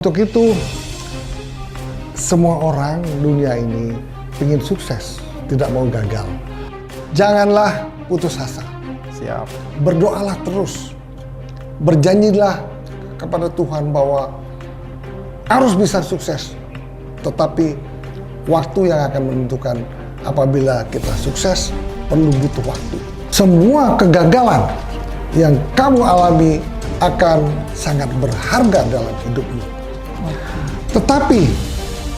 Untuk itu, semua orang dunia ini ingin sukses, tidak mau gagal. Janganlah putus asa. Siap. Berdoalah terus. Berjanjilah kepada Tuhan bahwa harus bisa sukses. Tetapi waktu yang akan menentukan apabila kita sukses perlu butuh waktu. Semua kegagalan yang kamu alami akan sangat berharga dalam hidupmu. Tetapi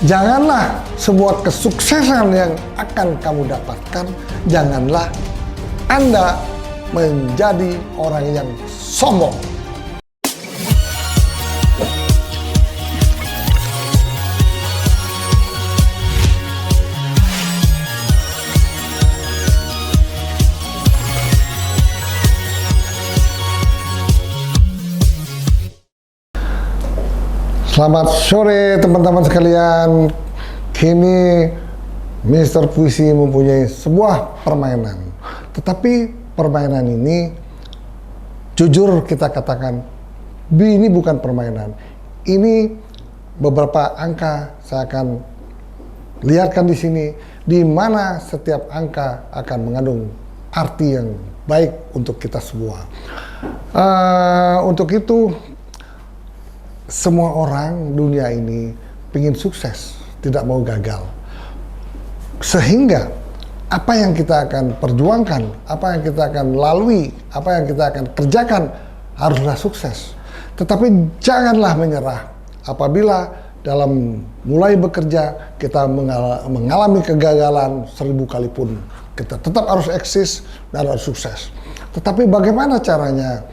janganlah sebuah kesuksesan yang akan kamu dapatkan, janganlah Anda menjadi orang yang sombong. Selamat sore teman-teman sekalian. Kini Mr. Puisi mempunyai sebuah permainan. Tetapi permainan ini, jujur kita katakan, ini bukan permainan. Ini beberapa angka saya akan lihatkan di sini, di mana setiap angka akan mengandung arti yang baik untuk kita semua. Untuk itu, semua orang dunia ini ingin sukses, tidak mau gagal. Sehingga apa yang kita akan perjuangkan, apa yang kita akan lalui, apa yang kita akan kerjakan haruslah sukses. Tetapi janganlah menyerah apabila dalam mulai bekerja kita mengalami kegagalan 1000 kali pun. Kita tetap harus eksis dan harus sukses. Tetapi bagaimana caranya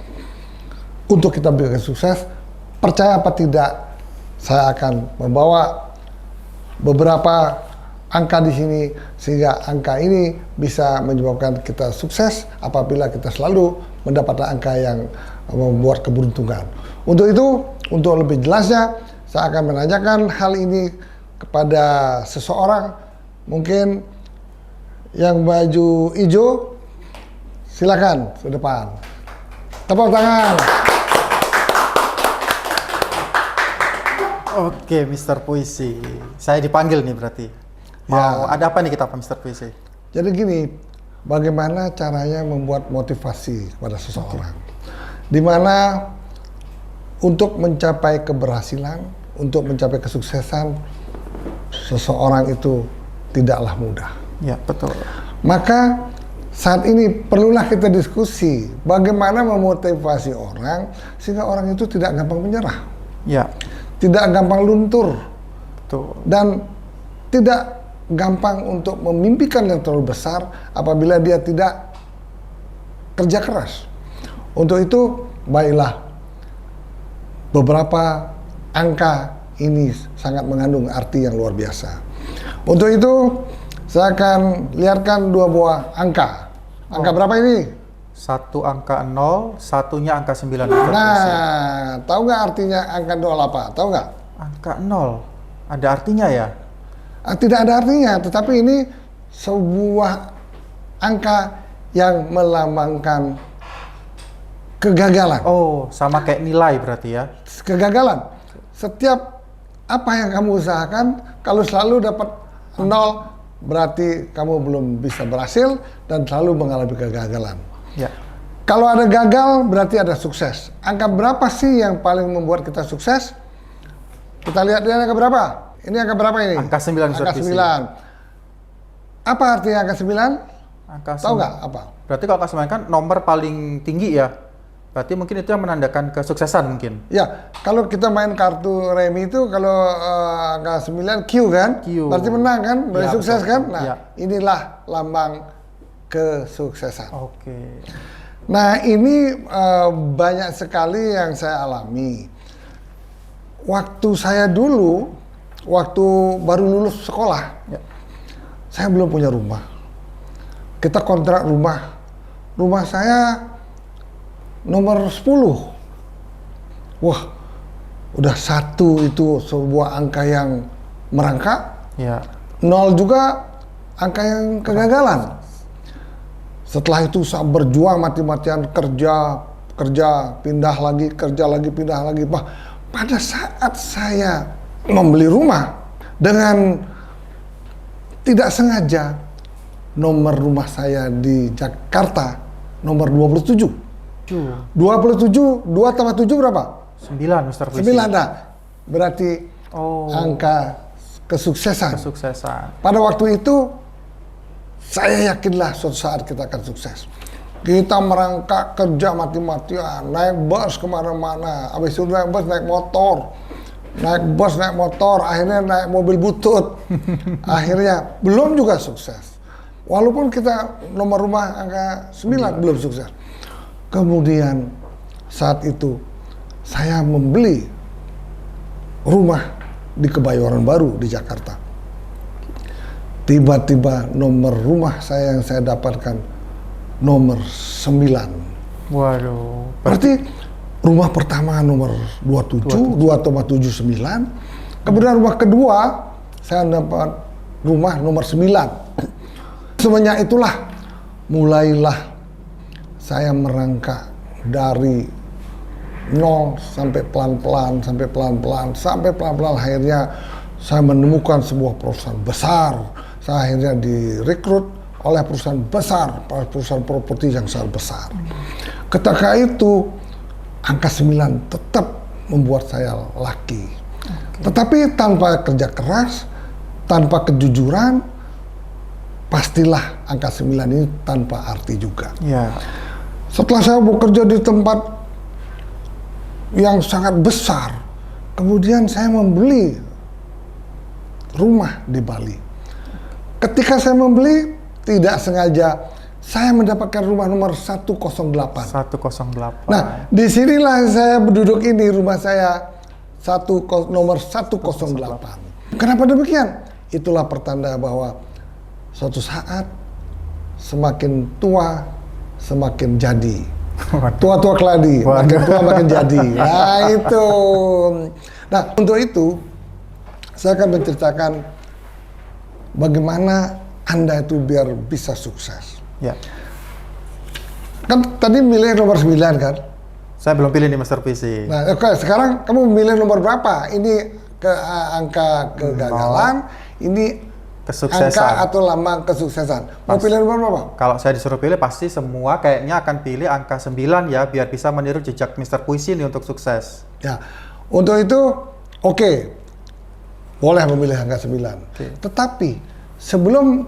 untuk kita bisa sukses? Percaya apa tidak, saya akan membawa beberapa angka di sini sehingga angka ini bisa menyebabkan kita sukses apabila kita selalu mendapatkan angka yang membuat keberuntungan. Untuk itu, untuk lebih jelasnya, saya akan menanyakan hal ini kepada seseorang. Mungkin yang baju hijau, silakan ke depan. Tepuk tangan. Oke, Mr. Puisi. Saya dipanggil nih berarti. Mau ada apa nih kita Pak Mr. Puisi? Jadi gini, bagaimana caranya membuat motivasi kepada seseorang? Dimana untuk mencapai keberhasilan, untuk mencapai kesuksesan, seseorang itu tidaklah mudah. Ya, betul. Maka saat ini perlulah kita diskusi bagaimana memotivasi orang sehingga orang itu tidak gampang menyerah. Ya. Tidak gampang luntur. Betul. Dan tidak gampang untuk memimpikan yang terlalu besar apabila dia tidak kerja keras. Untuk itu, baiklah, beberapa angka ini sangat mengandung arti yang luar biasa. Untuk itu, saya akan lihatkan dua buah angka. Angka berapa ini? Satu angka 0, satunya angka 9. Nah, tahu nggak artinya angka 0 apa? Tahu nggak? Angka 0, ada artinya ya? Tidak ada artinya, tetapi ini sebuah angka yang melambangkan kegagalan. Oh, sama kayak nilai berarti ya? Kegagalan. Setiap apa yang kamu usahakan, kalau selalu dapat 0, berarti kamu belum bisa berhasil dan selalu mengalami kegagalan. Ya. Kalau ada gagal, berarti ada sukses. Angka berapa sih yang paling membuat kita sukses? Kita lihat dia angka berapa? Ini angka berapa ini? Angka 9. Angka 9. Apa artinya angka 9? Angka Tahu nggak apa? Berarti kalau angka 9 kan nomor paling tinggi ya? Berarti mungkin itu yang menandakan kesuksesan mungkin? Ya, kalau kita main kartu remi itu kalau angka 9 Q kan? Q. Berarti menang kan? Berarti Ya, sukses betul. kan? Nah, Ya. inilah lambang kesuksesan. Oke. Nah, ini banyak sekali yang saya alami. Waktu saya dulu, waktu baru lulus sekolah, Ya. saya belum punya rumah. Kita kontrak rumah. Rumah saya nomor 10. Wah, udah 1 itu sebuah angka yang merangkak. Ya. 0 juga angka yang kegagalan. Setelah itu saya berjuang mati-matian kerja, pindah lagi, kerja lagi, pindah lagi. pada saat saya membeli rumah dengan tidak sengaja nomor rumah saya di Jakarta nomor 27. 27, 2 tambah 7 berapa? 9, Mr. Puisi. 9, nah. Berarti angka kesuksesan. Pada waktu itu, saya yakinlah suatu saat kita akan sukses. Kita merangkak kerja mati-matian, naik bus kemana-mana, habis itu naik bus, naik motor. Naik bus, naik motor, akhirnya naik mobil butut. Akhirnya belum juga sukses. Walaupun kita nomor rumah angka 9 belum sukses. Kemudian saat itu saya membeli rumah di Kebayoran Baru di Jakarta. Tiba-tiba nomor rumah saya yang saya dapatkan nomor 9. Waduh. Berarti rumah pertama nomor 27, 2,79. Kemudian rumah kedua saya dapat rumah nomor 9. Semenjak itulah mulailah saya merangkak dari nol sampai pelan-pelan, sampai pelan-pelan akhirnya saya menemukan sebuah perusahaan besar. Saya akhirnya direkrut oleh perusahaan besar, perusahaan properti yang sangat besar. Ketika itu angka 9 tetap membuat saya laki. Tetapi tanpa kerja keras, tanpa kejujuran, pastilah angka 9 ini tanpa arti juga. Ya. Setelah saya bekerja di tempat yang sangat besar, kemudian saya membeli rumah di Bali. Ketika saya membeli, tidak sengaja saya mendapatkan rumah nomor 108. 108. Nah, disinilah saya berduduk ini, rumah saya nomor 108. Kenapa demikian? Itulah pertanda bahwa suatu saat semakin tua semakin jadi. Tua-tua keladi, makin tua makin jadi. Nah itu. Nah untuk itu saya akan menceritakan bagaimana Anda itu biar bisa sukses. Ya. Kan tadi milih nomor 9 kan? Saya belum pilih nih Mr. Puisi. Nah oke, sekarang kamu milih nomor berapa? Ini angka kegagalan, ini kesuksesan. angka atau lambang kesuksesan. Mau pilih nomor berapa? Kalau saya disuruh pilih pasti semua kayaknya akan pilih angka 9 ya, biar bisa meniru jejak Mr. Puisi nih untuk sukses. Ya, untuk itu oke, boleh memilih angka 9. Okay. Tetapi sebelum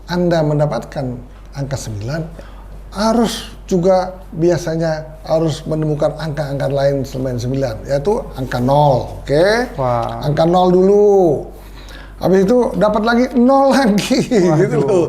Anda mendapatkan angka 9, harus juga biasanya harus menemukan angka-angka lain selain 9, yaitu angka 0, oke? Wah. Angka 0 dulu. Habis itu dapat lagi 0 lagi, gitu loh.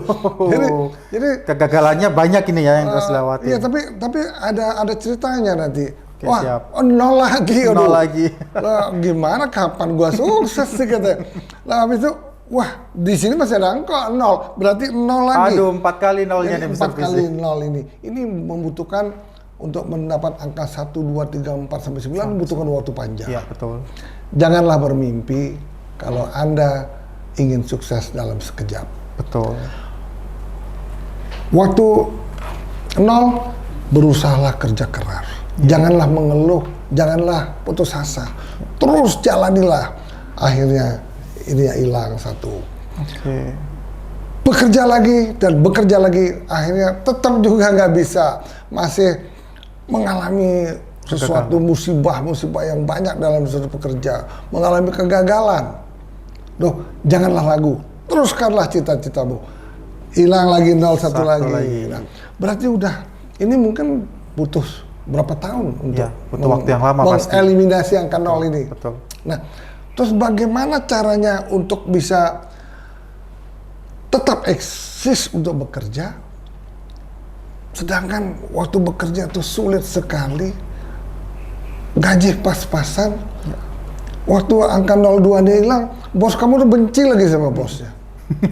Jadi kegagalannya banyak ini ya yang harus dilewati. Iya, tapi ada ceritanya nanti. Oke, Wah, siap. 0 lagi. 0 lagi. Lah, gimana kapan gua sukses sih katanya. Lah habis itu, wah, di sini masih ada angka 0, berarti 0 lagi. Aduh, 4 kali nolnya nih Mr. 4 kali Puisi. 0 ini. Ini membutuhkan untuk mendapat angka 1, 2, 3, 4 sampai 9 membutuhkan waktu panjang. Iya, betul. Janganlah bermimpi kalau Anda ingin sukses dalam sekejap. Betul. Waktu 0, berusahalah kerja keras. Janganlah mengeluh, janganlah putus asa. Terus jalanilah. Akhirnya ini hilang satu. Oke. Bekerja lagi dan bekerja lagi, akhirnya tetap juga nggak bisa. Masih mengalami sesuatu musibah yang banyak dalam suatu pekerja. Mengalami kegagalan. Loh, janganlah ragu, teruskanlah cita-citamu. Hilang lagi 0, satu lagi. Nah, berarti udah, ini mungkin butuh berapa tahun untuk butuh waktu yang lama pasti. Mengeliminasi angka 0 ini. Betul. Nah, terus bagaimana caranya untuk bisa tetap eksis untuk bekerja, sedangkan waktu bekerja itu sulit sekali, gaji pas-pasan. Waktu angka 02 ini hilang, bos kamu udah benci lagi sama bosnya.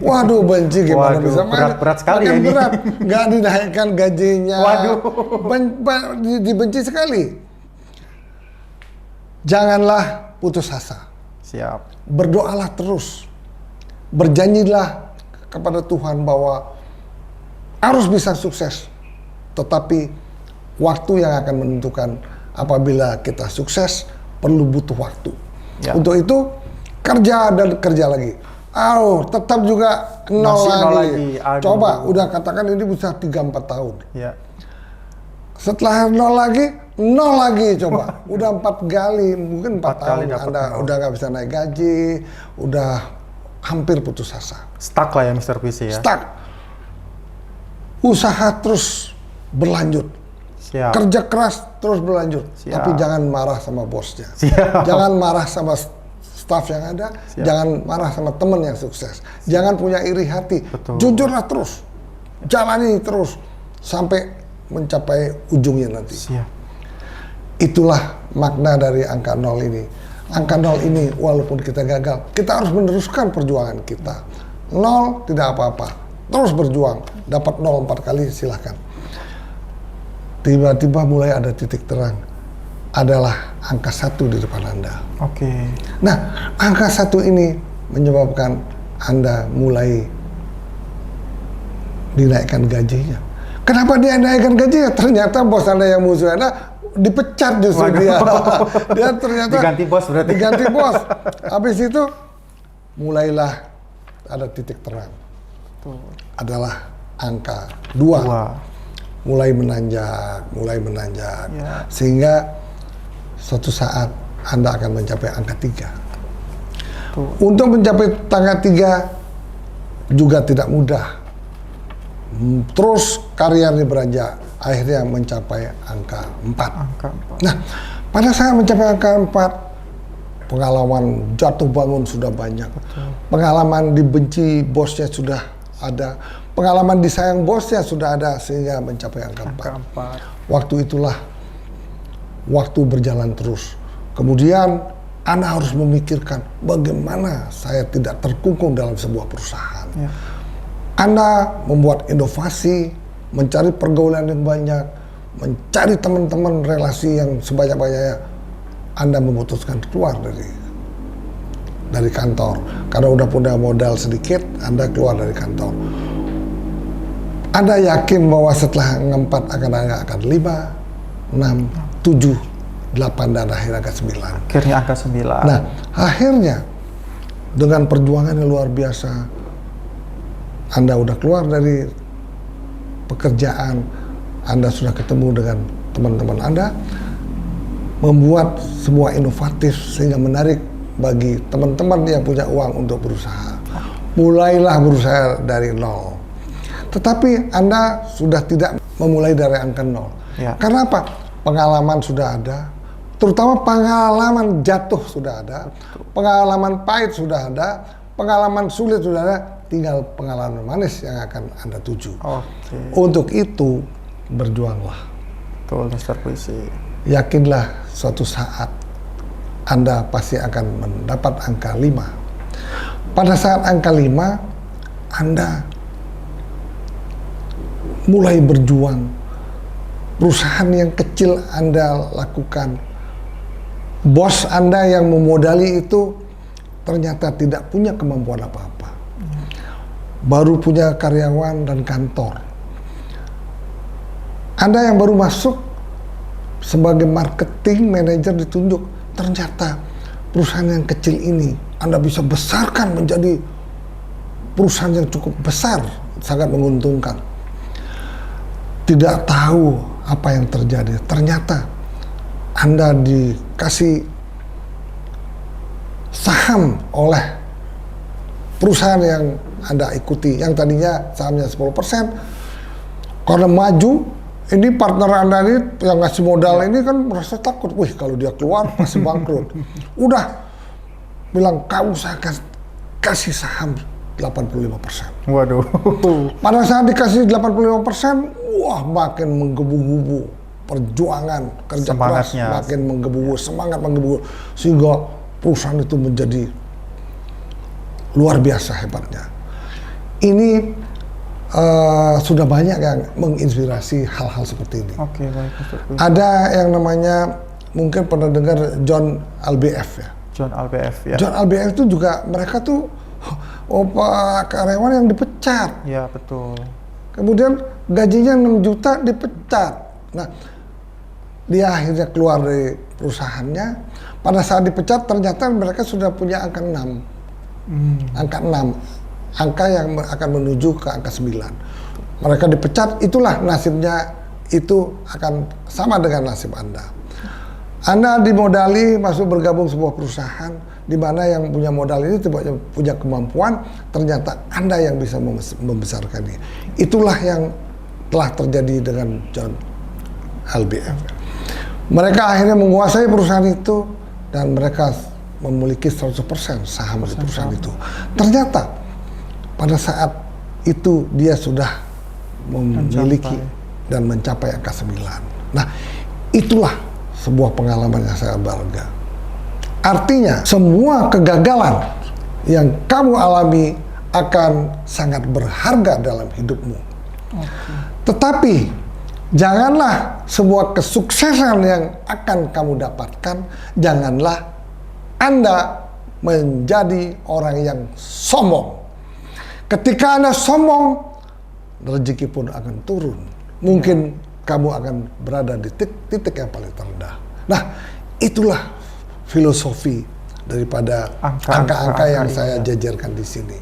Waduh, benci gimana bisa? Berat sekali ya ini. Berat, nggak dinaikkan gajinya. Waduh. Dibenci sekali. Janganlah putus asa. Siap. Berdoalah terus. Berjanjilah kepada Tuhan bahwa harus bisa sukses. Tetapi waktu yang akan menentukan apabila kita sukses, perlu butuh waktu. Ya. Untuk itu kerja dan kerja lagi. Tetap juga nol Masih nol lagi. lagi. Aduh. Coba, udah katakan ini bisa 3-4 tahun. Ya. Setelah nol lagi coba. Udah 4 kali, mungkin 4 tahun kali dapat Anda nol. udah nggak bisa naik gaji, udah hampir putus asa. Stuck lah ya Mr. Puisi ya. Stuck. Usaha terus berlanjut. Siap. Kerja keras terus berlanjut. Siap. Tapi jangan marah sama bosnya. Siap. Jangan marah sama staff yang ada. Siap. Jangan marah sama teman yang sukses. Jangan punya iri hati. Betul. Jujurlah terus. Jalani terus. Sampai mencapai ujungnya nanti. Siap. Itulah makna dari angka 0 ini. Angka 0 ini walaupun kita gagal, kita harus meneruskan perjuangan kita. 0 tidak apa-apa. Terus berjuang. Dapat 0 4 kali silahkan. Tiba-tiba mulai ada titik terang. Adalah angka 1 di depan Anda. Oke. Nah, angka 1 ini menyebabkan Anda mulai dinaikkan gajinya. Kenapa dia naikkan gajinya? Ternyata bos Anda yang musuh Anda dipecat justru Waduh. dia. Dia ternyata Diganti bos berarti. Diganti bos. Habis itu mulailah ada titik terang. Tuh. Adalah angka 2. Mulai menanjak. Ya. Sehingga suatu saat Anda akan mencapai angka 3. Tuh. Untuk mencapai angka 3 juga tidak mudah. Terus karirnya beranjak, akhirnya mencapai angka 4. Angka 4. Nah, pada saat mencapai angka 4, pengalaman jatuh bangun sudah banyak. Betul. Pengalaman dibenci bosnya sudah ada. Pengalaman disayang bosnya sudah ada sehingga mencapai angka 4. Angka 4. Waktu itulah waktu berjalan terus. Kemudian Anda harus memikirkan bagaimana saya tidak terkungkung dalam sebuah perusahaan. Ya. Anda membuat inovasi, mencari pergaulan yang banyak, mencari teman-teman relasi yang sebanyak-banyaknya. Anda memutuskan keluar dari kantor. Karena udah punya modal sedikit, Anda keluar dari kantor. Anda yakin bahwa setelah angka 4 akan 5, 6, 7, 8, dan akhirnya angka 9. Akhirnya angka 9. Nah, akhirnya dengan perjuangan yang luar biasa, Anda udah keluar dari pekerjaan, Anda sudah ketemu dengan teman-teman Anda, membuat sebuah inovatif sehingga menarik bagi teman-teman yang punya uang untuk berusaha. Mulailah berusaha dari 0. Tetapi Anda sudah tidak memulai dari angka 0. Ya. Karena apa? Pengalaman sudah ada, terutama pengalaman jatuh sudah ada, pengalaman pahit sudah ada, pengalaman sulit sudah ada, tinggal pengalaman manis yang akan Anda tuju. Oke. Untuk itu, berjuanglah. Betul, Mr. Puisi. Yakinlah suatu saat Anda pasti akan mendapat angka 5. Pada saat angka 5, Anda mulai berjuang. Perusahaan yang kecil Anda lakukan. Bos Anda yang memodali itu ternyata tidak punya kemampuan apa-apa. Baru punya karyawan dan kantor. Anda yang baru masuk sebagai marketing manager ditunjuk, ternyata perusahaan yang kecil ini Anda bisa besarkan menjadi perusahaan yang cukup besar, sangat menguntungkan. Tidak tahu apa yang terjadi. Ternyata Anda dikasih saham oleh perusahaan yang Anda ikuti, yang tadinya sahamnya 10%, karena maju, ini partner Anda ini yang ngasih modal ini kan merasa takut, wih kalau dia keluar pasti bangkrut. Udah bilang, kamu saya akan kasih saham 85%. Waduh. Pada saat dikasih 85%, wah makin menggebu-gebu perjuangan, kerja keras Semangatnya. makin menggebu-gebu, semangat menggebu-gebu, sehingga perusahaan itu menjadi luar biasa hebatnya. Ini sudah banyak yang menginspirasi hal-hal seperti ini. Oke, baik, Mr. Puisi. Ada yang namanya, mungkin pernah dengar John LBF ya. John LBF ya. John LBF itu juga, mereka tuh karyawan yang dipecat. Ya, betul. Kemudian gajinya 6 juta dipecat. Nah, dia akhirnya keluar dari perusahaannya, pada saat dipecat ternyata mereka sudah punya angka 6. Angka 6. Angka yang akan menuju ke angka 9. Mereka dipecat, itulah nasibnya, itu akan sama dengan nasib Anda. Anda dimodali masuk bergabung sebuah perusahaan di mana yang punya modal ini tidak punya kemampuan, ternyata Anda yang bisa membesarkannya. Itulah yang telah terjadi dengan John LBF. Mereka akhirnya menguasai perusahaan itu dan mereka memiliki 100% saham di perusahaan itu. Ternyata pada saat itu dia sudah memiliki dan mencapai angka 9. Nah, itulah sebuah pengalaman yang saya bangga. Artinya, semua kegagalan yang kamu alami akan sangat berharga dalam hidupmu. Tetapi, janganlah sebuah kesuksesan yang akan kamu dapatkan, janganlah Anda menjadi orang yang sombong. Ketika Anda sombong, rezeki pun akan turun. Mungkin kamu akan berada di titik yang paling terendah. Nah, itulah filosofi daripada angka-angka yang saya jajarkan di sini.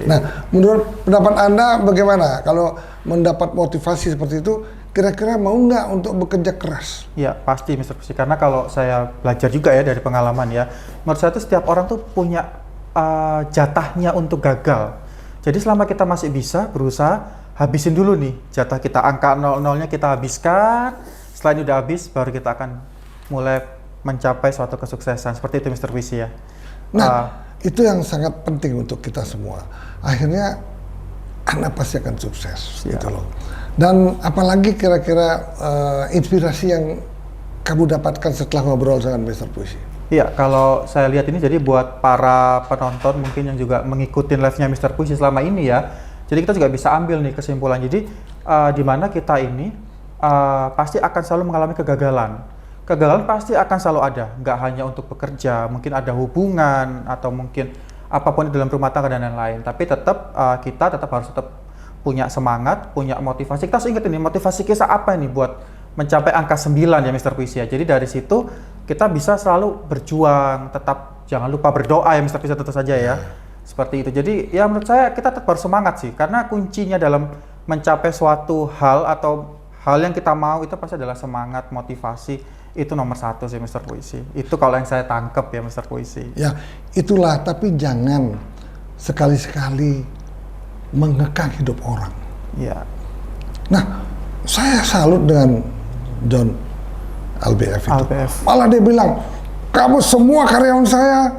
Nah, menurut pendapat Anda bagaimana? Kalau mendapat motivasi seperti itu, kira-kira mau nggak untuk bekerja keras? Ya, pasti Mr. Puisi. Karena kalau saya belajar juga ya dari pengalaman ya, menurut saya itu setiap orang tuh punya jatahnya untuk gagal. Jadi selama kita masih bisa berusaha, habisin dulu nih jatah kita, angka 00-nya kita habiskan. Setelah ini udah habis, baru kita akan mulai mencapai suatu kesuksesan. Seperti itu Mr. Puisi ya. Nah, itu yang sangat penting untuk kita semua. Akhirnya Anda pasti akan sukses, gitu loh. Dan apalagi kira-kira inspirasi yang kamu dapatkan setelah ngobrol dengan Mr. Puisi? Iya, kalau saya lihat ini jadi buat para penonton mungkin yang juga mengikuti live-nya Mr. Puisi selama ini ya. Jadi kita juga bisa ambil nih kesimpulan. Jadi di mana kita ini pasti akan selalu mengalami kegagalan. Kegagalan pasti akan selalu ada, nggak hanya untuk bekerja, mungkin ada hubungan atau mungkin apapun di dalam rumah tangga dan lain-lain. Tapi tetap kita harus punya semangat, punya motivasi. Kita harus ingat ini, motivasi kita apa nih buat mencapai angka 9 ya Mr. Puisi ya. Jadi dari situ kita bisa selalu berjuang, tetap jangan lupa berdoa ya Mr. Puisi tentu saja ya. Seperti itu. Jadi ya menurut saya kita tetap harus semangat sih, karena kuncinya dalam mencapai suatu hal atau hal yang kita mau itu pasti adalah semangat, motivasi. Itu nomor 1 sih Mr. Puisi. Itu kalau yang saya tangkap ya Mr. Puisi. Ya itulah, tapi jangan sekali-sekali mengekang hidup orang. Ya. Nah, saya salut dengan John LBF itu. Malah dia bilang, kamu semua karyawan saya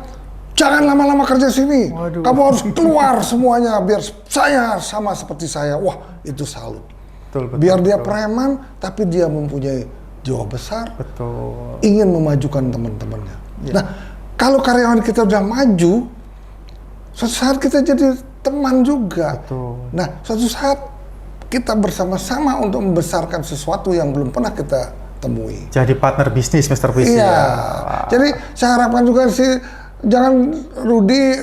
jangan lama-lama kerja sini. Waduh. Kamu harus keluar semuanya biar saya sama seperti saya. Wah, itu salut. Betul, biar dia preman, tapi dia mempunyai jiwa besar. Betul. Ingin memajukan teman-temannya. Ya. Nah, kalau karyawan kita udah maju, suatu saat kita jadi teman juga. Betul. Nah, suatu saat kita bersama-sama untuk membesarkan sesuatu yang belum pernah kita temui. Jadi partner bisnis Mr. Puisi. Iya. Ya. Jadi saya harapkan juga sih, jangan Rudy,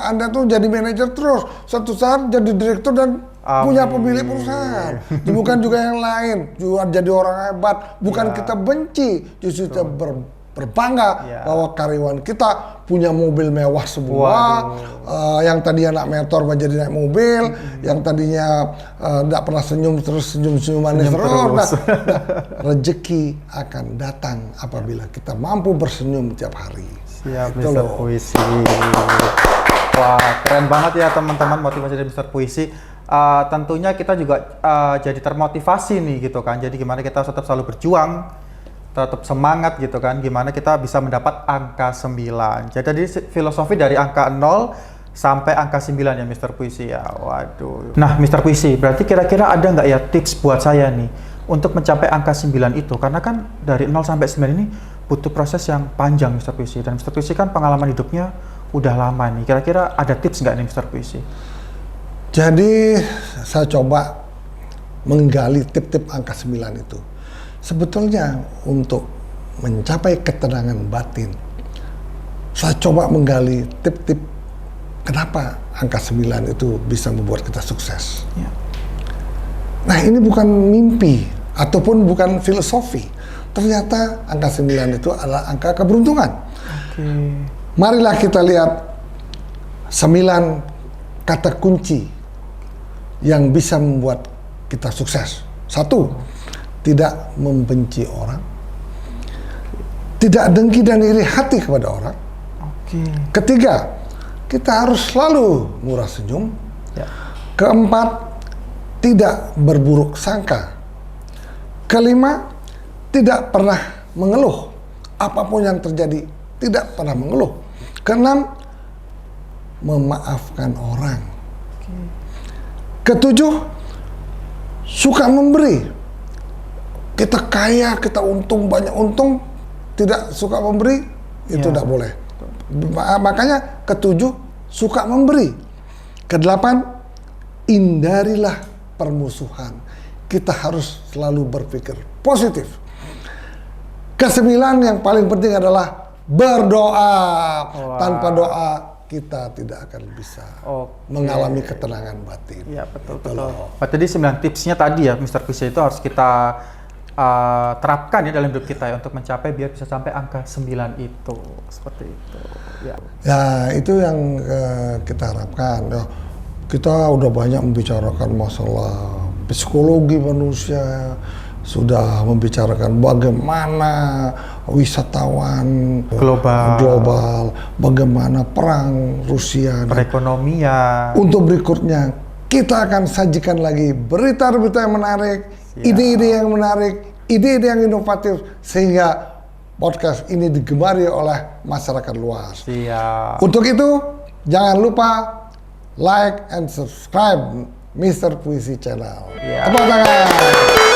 Anda tuh jadi manajer terus, suatu saat jadi direktur dan punya pemilik perusahaan. Bukan juga yang lain, juga jadi orang hebat. Bukan kita benci, justru kita berbangga bahwa karyawan kita punya mobil mewah semua. Yang tadinya naik motor menjadi naik mobil, yang tadinya tidak pernah senyum terus senyum manis terus. Nah, rezeki akan datang apabila kita mampu bersenyum tiap hari. Siap Mr. Puisi. Wah, keren banget ya teman-teman motivasi dari Mr. Puisi. Tentunya kita juga jadi termotivasi nih gitu kan. Jadi gimana kita tetap selalu berjuang, tetap semangat gitu kan. Gimana kita bisa mendapat angka 9. Jadi filosofi dari angka 0 sampai angka 9 ya Mr. Puisi ya. Waduh. Nah Mr. Puisi, berarti kira-kira ada nggak ya tips buat saya nih untuk mencapai angka 9 itu? Karena kan dari 0 sampai 9 ini butuh proses yang panjang Mr. Puisi. Dan Mr. Puisi kan pengalaman hidupnya udah lama nih. Kira-kira ada tips nggak nih Mr. Puisi? Jadi saya coba menggali tip-tip angka 9 itu. Sebetulnya untuk mencapai ketenangan batin, saya coba menggali tip-tip kenapa angka 9 itu bisa membuat kita sukses. Ya. Nah ini bukan mimpi ataupun bukan filosofi, ternyata angka 9 itu adalah angka keberuntungan. Oke. Marilah kita lihat 9 kata kunci yang bisa membuat kita sukses. 1, tidak membenci orang. Tidak dengki dan iri hati kepada orang. Oke. Ketiga, kita harus selalu murah senyum. Ya. Keempat, tidak berburuk sangka. Kelima, tidak pernah mengeluh. Apapun yang terjadi, tidak pernah mengeluh. Keenam, memaafkan orang. Ketujuh, suka memberi. Kita kaya, kita untung, banyak untung, tidak suka memberi, itu tidak boleh. Makanya ketujuh, suka memberi. Kedelapan, hindarilah permusuhan. Kita harus selalu berpikir positif. Kesembilan yang paling penting adalah berdoa. Wow. Tanpa doa kita tidak akan bisa mengalami ketenangan batin. Ya, betul. loh. Tadi 9 tipsnya tadi ya, Mr. Puisi, itu harus kita terapkan ya dalam hidup kita ya untuk mencapai biar bisa sampai angka 9 itu. Seperti itu. Ya, Ya itu yang kita harapkan. Ya, kita udah banyak membicarakan masalah psikologi manusia, sudah membicarakan bagaimana wisatawan global, bagaimana perang Rusia, perekonomian. Untuk berikutnya kita akan sajikan lagi berita-berita yang menarik, ide-ide yang menarik, ide-ide yang inovatif sehingga podcast ini digemari oleh masyarakat luas. Siap. Untuk itu jangan lupa like and subscribe Mr. Puisi Channel. Ya. Tepuk tangan.